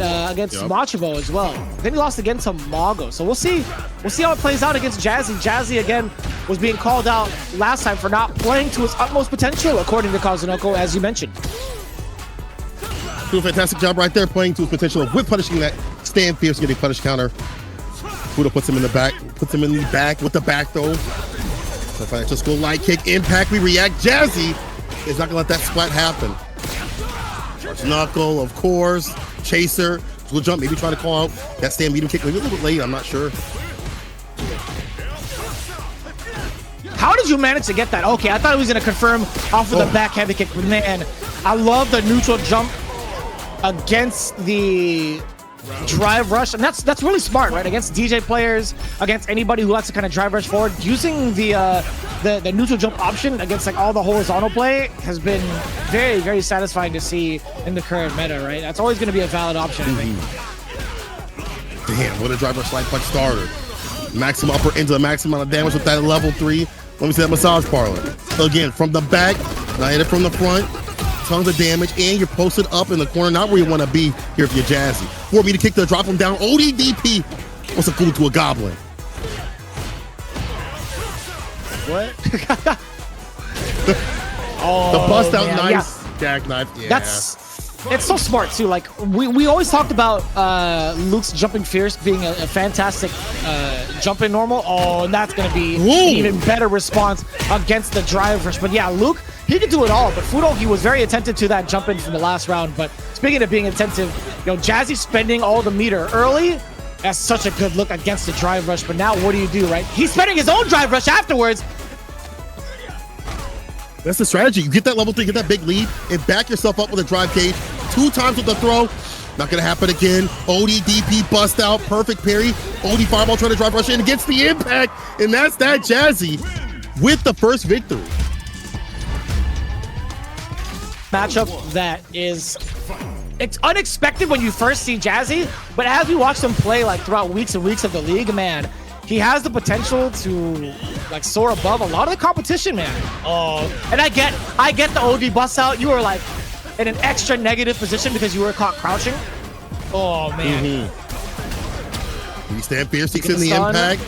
against Machibo as well. Then he lost again to Mago. So we'll see how it plays out against Jazzy. Jazzy again was being called out last time for not playing to his utmost potential, according to Kazunoko, as you mentioned. Do a fantastic job right there, playing to his potential with punishing that stand fierce, getting punish counter. Fuudo puts him in the back, with the back throw. The financial school light kick, impact, we react. Jazzy is not gonna let that splat happen. Charge knuckle, of course. Chaser, will jump, maybe try to call out that stand medium kick, maybe a little bit late, I'm not sure. How did you manage to get that? Okay, I thought he was gonna confirm off of the back heavy kick, but man, I love the neutral jump against the drive rush, and that's really smart, right? Against DJ players, against anybody who likes to kind of drive rush forward, using the neutral jump option against like all the horizontal play has been very, very satisfying to see in the current meta, right? That's always going to be a valid option, I think. Damn, what a drive rush slide punch starter. Maximum upper into the maximum amount of damage with that level 3. Let me see that massage parlor. So again, from the back, now hit it from the front. Tons of damage, and you're posted up in the corner, not where you want to be here if you're Jazzy. For me to kick the drop him down, ODDP. What's a cool to a goblin? What? The bust out nice jackknife. Yeah. It's so smart too. Like we always talked about Luke's jumping fierce being a fantastic jump in normal. Oh, and that's gonna be an even better response against the drive rush. But yeah, Luke, he could do it all, but Fuudo, he was very attentive to that jump in from the last round. But speaking of being attentive, you know, Jazzy spending all the meter early. That's such a good look against the drive rush. But now what do? Right? He's spending his own drive rush afterwards. That's the strategy. You get that level 3, get that big lead, and back yourself up with a drive cage. 2 times with the throw. Not gonna happen again. ODDP bust out, perfect parry. OD fireball trying to drive rush in, gets the impact, and that's that Jazzy with the first victory. Matchup that is, it's unexpected when you first see Jazzy, but as we watch him play like throughout weeks and weeks of the league, man, he has the potential to like soar above a lot of the competition, man. Oh, and I get the OD bust out. You were like in an extra negative position because you were caught crouching. Oh man. You stand fierce, seeks in the impact.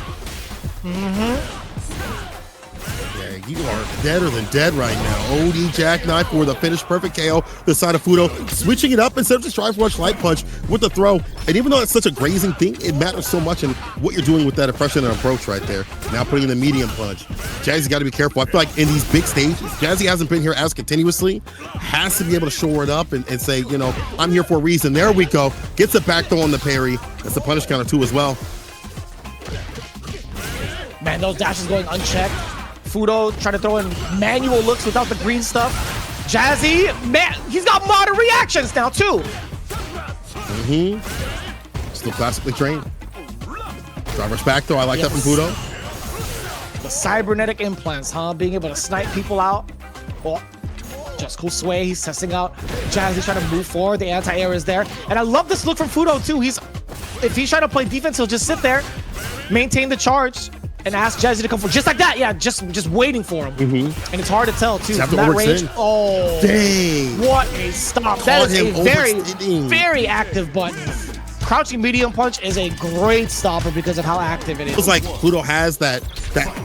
Yeah, you are deader than dead right now. OD jackknife for the finish, perfect KO. The side of Fuudo, switching it up instead of just drive rush light punch with the throw. And even though it's such a grazing thing, it matters so much in what you're doing with that impression and approach right there. Now putting in the medium punch. Jazzy's got to be careful. I feel like in these big stages, Jazzy hasn't been here as continuously. Has to be able to shore it up and say, you know, I'm here for a reason. There we go. Gets a back throw on the parry. That's the punish counter too as well. Man, those dashes going unchecked. Fuudo trying to throw in manual looks without the green stuff. Jazzy, man, he's got modern reactions now too. Still classically trained. Drive rush back throw, I like that from Fuudo. The cybernetic implants, huh? Being able to snipe people out. Oh, just cool sway, he's testing out. Jazzy trying to move forward, the anti-air is there. And I love this look from Fuudo too. If he's trying to play defense, he'll just sit there, maintain the charge, and ask Jazzy to come forward. Just like that, yeah, just waiting for him. And it's hard to tell too from that range. Oh, dang. What a stop. That is a very, very active button. Crouching medium punch is a great stopper because of how active it is. It's like Fuudo has that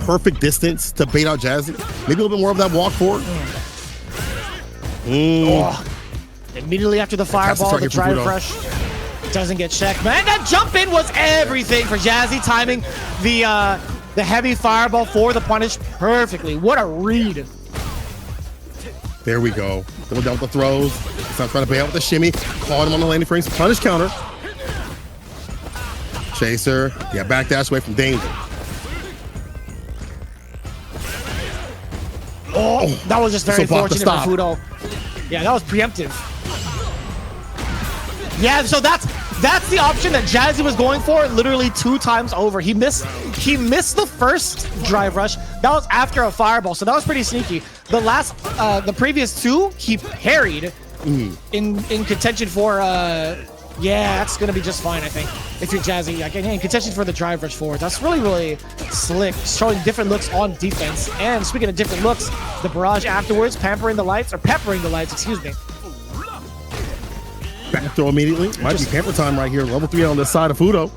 perfect distance to bait out Jazzy. Maybe a little bit more of that walk forward. Oh, immediately after the fireball, the drive rush doesn't get checked. Man, that jump in was everything for Jazzy, timing the heavy fireball for the punish perfectly. What a read. There we go. Going down with the throws. He's not trying to bait out with the shimmy. Caught him on the landing frames. Punish counter. Chaser. Yeah, backdash away from danger. Oh, that was just very fortunate for Fuudo. Yeah, that was preemptive. Yeah, so that's the option that Jazzy was going for literally 2 times over. He missed the first drive rush. That was after a fireball, so that was pretty sneaky. The previous 2, he parried in contention for yeah, that's gonna be just fine, I think. If you're Jazzy, again, in contention for the drive rush forward. That's really, really slick, showing different looks on defense. And speaking of different looks, the barrage afterwards, peppering the lights, excuse me. Back throw immediately. Might be pamper time right here. Level 3 on this side of Fuudo.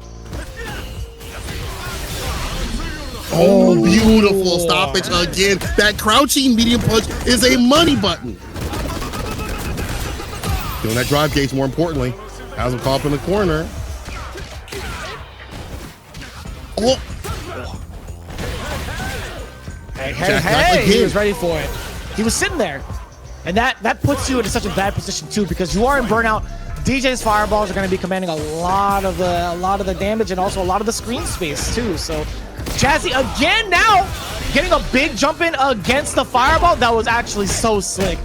Oh, beautiful stoppage again. That crouching medium punch is a money button. Doing that drive gauge, more importantly. Has him caught up in the corner. Oh. Hey, he was ready for it. He was sitting there. And that puts you into such a bad position too, because you are in burnout. DJ's fireballs are going to be commanding a lot of the damage and also a lot of the screen space too. So Jazzy again now getting a big jump in against the fireball. That was actually so slick.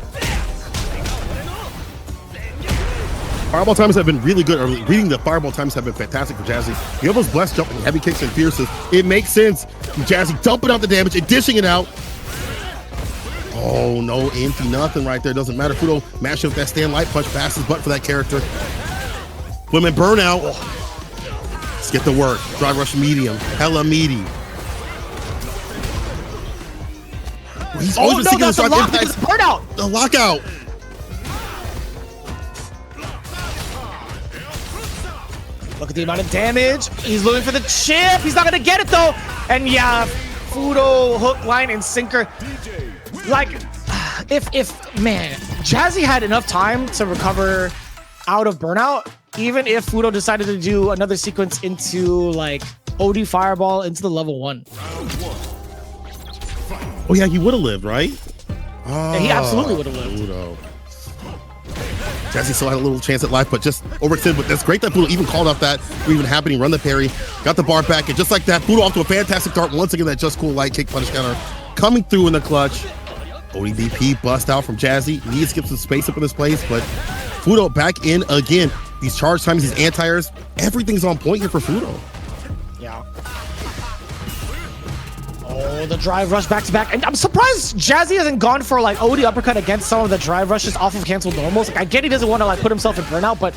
Fireball times have been really good. Reading the fireball times have been fantastic for Jazzy. You have those blessed jumping heavy kicks and fierces. It makes sense. Jazzy dumping out the damage and dishing it out. Oh, no, empty nothing right there. Doesn't matter. Fuudo mashing up that stand light punch, fast as butt for that character. Women burnout. Let's get to work. Drive rush medium. Hella meaty. He's always been that's a lock because burnout. The lockout. Look at the amount of damage. He's looking for the chip. He's not going to get it, though. And yeah, Fuudo, hook, line, and sinker. Like, man, Jazzy had enough time to recover out of burnout, even if Fuudo decided to do another sequence into, like, OD fireball into the level 1. Oh, yeah, he would have lived, right? Yeah, he absolutely would have lived. Fuudo. Jazzy still had a little chance at life, but just overextended. But that's great that Fuudo even called off that even happening. Run the parry, got the bar back, and just like that, Fuudo off to a fantastic start. Once again, that just cool light kick punish counter coming through in the clutch. ODDP bust out from Jazzy. Needs to get some space up in this place, but Fuudo back in again. These charge times, these anti-airs, everything's on point here for Fuudo. Yeah. Oh, the drive rush back to back. And I'm surprised Jazzy hasn't gone for like OD uppercut against some of the drive rushes off of canceled normals. Like, I get he doesn't want to like put himself in burnout, but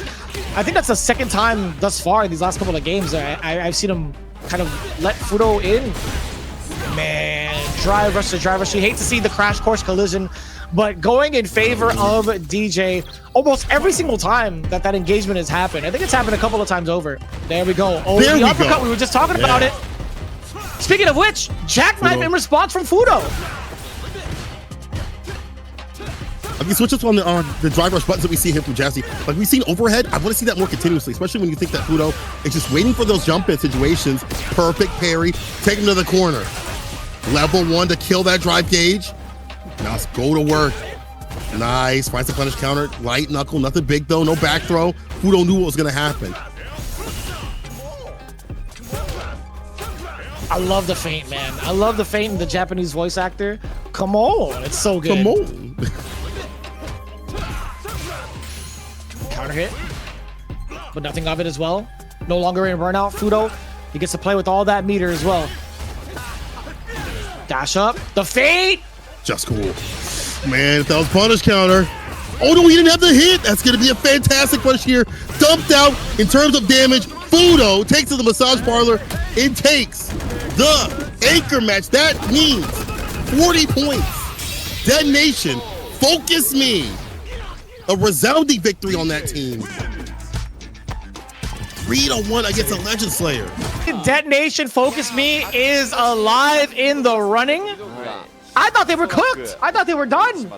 I think that's the second time thus far in these last couple of games I've seen him kind of let Fuudo in. Man, drive rush to drive rush. You hate to see the crash course collision, but going in favor of DJ almost every single time that engagement has happened. I think it's happened a couple of times over. There we go. Oh, the uppercut. We were just talking about it. Speaking of which, jackknife in response from Fuudo. Like, you switch up on the drive rush buttons that we see here from Jazzy. Like, we've seen overhead. I want to see that more continuously, especially when you think that Fuudo is just waiting for those jump in situations. Perfect parry, take him to the corner. Level 1 to kill that drive gauge. Now let's go to work. Nice, finds the punish counter. Light knuckle, nothing big though, no back throw. Fuudo knew what was gonna happen. I love the feint, man. I love the feint in the Japanese voice actor. Come on, it's so good. Come on. Counter hit, but nothing of it as well. No longer in burnout. Fuudo, he gets to play with all that meter as well. Dash up, the feint. Just cool. Man, if that was punish counter. Oh no, he didn't have the hit. That's gonna be a fantastic punish here. Dumped out in terms of damage. Fuudo takes to the massage parlor and takes the anchor match. That means 40 points. Detonation, focus me. A resounding victory on that team. 3-1 against a Legend Slayer. Detonation, focus me is alive in the running. I thought they were cooked. I thought they were done.